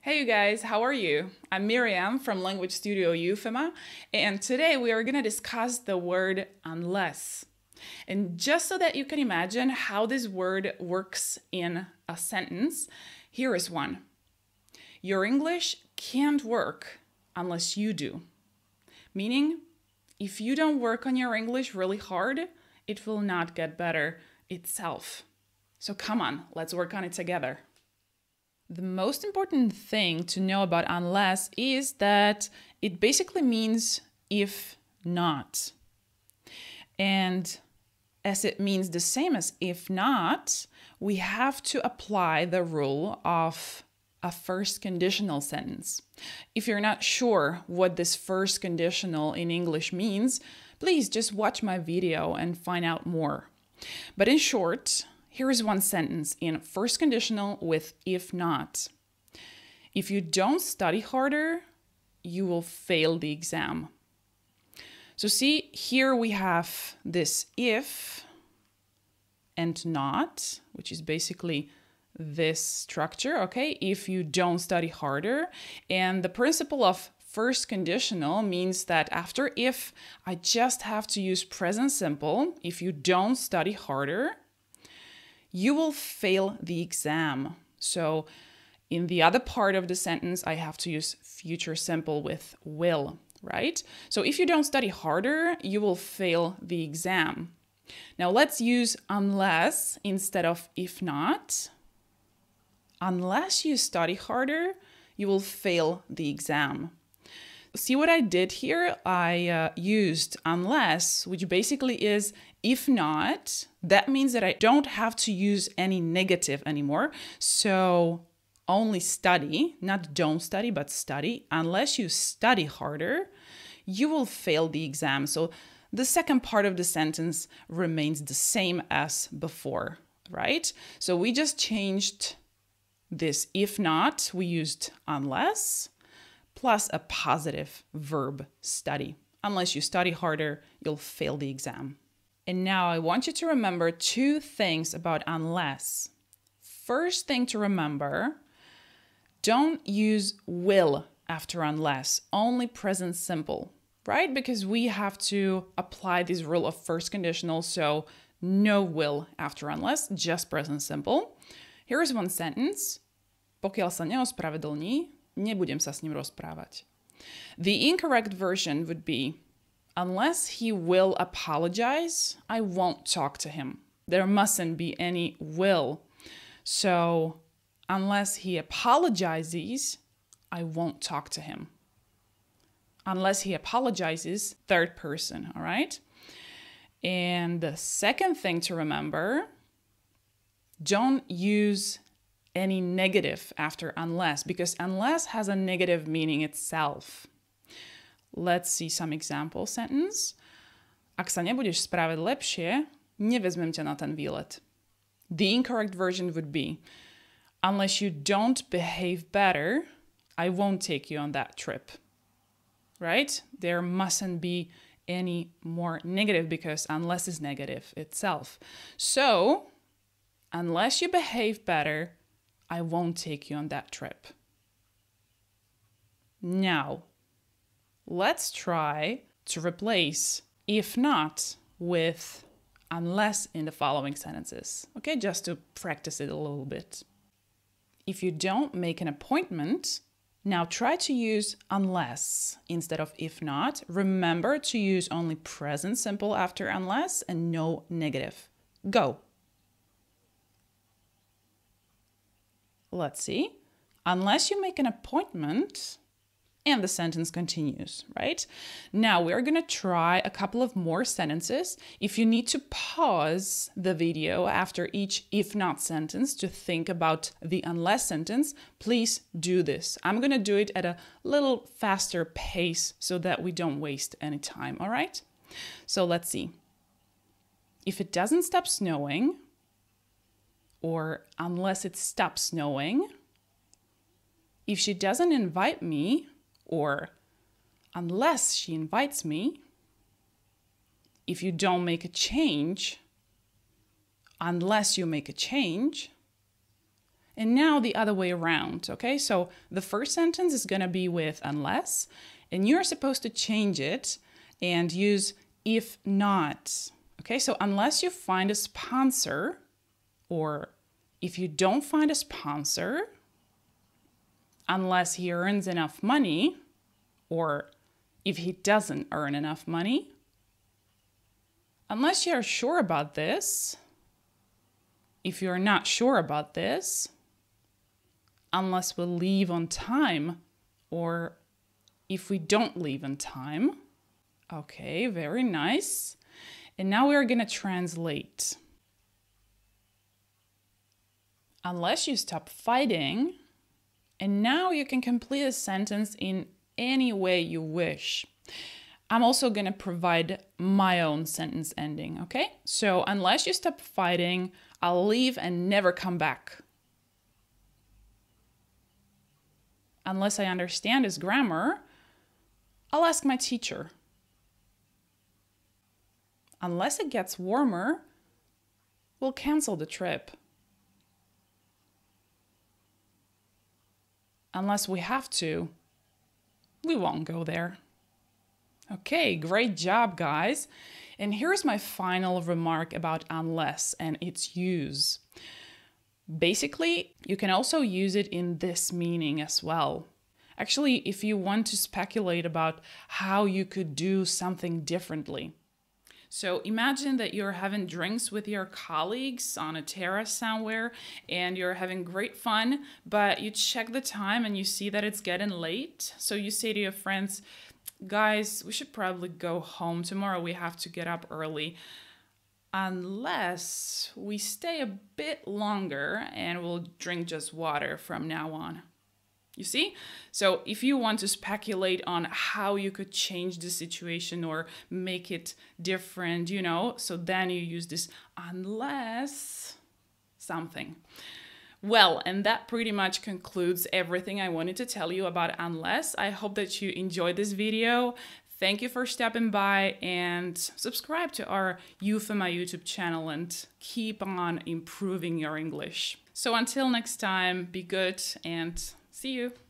Hey you guys, how are you? I'm Miriam from Language Studio Eufema, and today we are going to discuss the word unless. And just so that you can imagine how this word works in a sentence, here is one. Your English can't work unless you do. Meaning, if you don't work on your English really hard, it will not get better itself. So come on, let's work on it together. The most important thing to know about unless is that it basically means if not. And as it means the same as if not, we have to apply the rule of a first conditional sentence. If you're not sure what this first conditional in English means, please just watch my video and find out more. But in short, here is one sentence in first conditional with if not. If you don't study harder, you will fail the exam. So see, here we have this if and not, which is basically this structure, okay? If you don't study harder. And the principle of first conditional means that after if, I just have to use present simple. If you don't study harder, you will fail the exam. So in the other part of the sentence, I have to use future simple with will, right? So if you don't study harder, you will fail the exam. Now let's use unless instead of if not. Unless you study harder, you will fail the exam. See what I did here? I used unless, which basically is if not. That means that I don't have to use any negative anymore. So only study, not don't study, but study. Unless you study harder, you will fail the exam. So the second part of the sentence remains the same as before, right? So we just changed this if not, we used unless, plus a positive verb, study. Unless you study harder, you'll fail the exam. And now I want you to remember two things about unless. First thing to remember, don't use will after unless, only present simple, right? Because we have to apply this rule of first conditional, so no will after unless, just present simple. Here is one sentence. Pokiaľ sa neospravedlní, nebudem sa s ním rozprávať. The incorrect version would be, unless he will apologize, I won't talk to him. There mustn't be any will. So, unless he apologizes, I won't talk to him. Unless he apologizes, third person, all right? And the second thing to remember, don't use any negative after unless, because unless has a negative meaning itself. Let's see some example sentence. Ak sa nebudeš správať lepšie, nevezmem ťa na ten výlet. The incorrect version would be, unless you don't behave better, I won't take you on that trip. Right? There mustn't be any more negative because unless is negative itself. So, unless you behave better, I won't take you on that trip. Now, let's try to replace if not with unless in the following sentences. Okay, just to practice it a little bit. If you don't make an appointment, now try to use unless instead of if not. Remember to use only present simple after unless and no negative. Go. Let's see. Unless you make an appointment, and the sentence continues, right? Now we're going to try a couple of more sentences. If you need to pause the video after each if not sentence to think about the unless sentence, please do this. I'm going to do it at a little faster pace so that we don't waste any time, all right? So let's see. If it doesn't stop snowing, or unless it stops snowing, if she doesn't invite me, or unless she invites me, if you don't make a change, unless you make a change, And now the other way around, okay? So the first sentence is gonna be with unless, and you're supposed to change it and use if not, okay? So unless you find a sponsor, or if you don't find a sponsor, unless he earns enough money, or if he doesn't earn enough money, unless you're sure about this, if you're not sure about this, unless we leave on time, or if we don't leave on time. Okay, very nice. And now we're gonna translate. Unless you stop fighting, and now you can complete a sentence in any way you wish. I'm also gonna provide my own sentence ending, okay? So unless you stop fighting, I'll leave and never come back. Unless I understand his grammar, I'll ask my teacher. Unless it gets warmer, we'll cancel the trip. Unless we have to, we won't go there. Okay, great job, guys. And here's my final remark about unless and its use. Basically, you can also use it in this meaning as well. Actually, if you want to speculate about how you could do something differently. So imagine that you're having drinks with your colleagues on a terrace somewhere and you're having great fun, but you check the time and you see that it's getting late. So you say to your friends, guys, we should probably go home. Tomorrow we have to get up early. Unless we stay a bit longer and we'll drink just water from now on. You see? So if you want to speculate on how you could change the situation or make it different, you know, so then you use this unless something. Well, and that pretty much concludes everything I wanted to tell you about unless. I hope that you enjoyed this video. Thank you for stopping by, and subscribe to our Euphema YouTube channel and keep on improving your English. So until next time, be good and see you.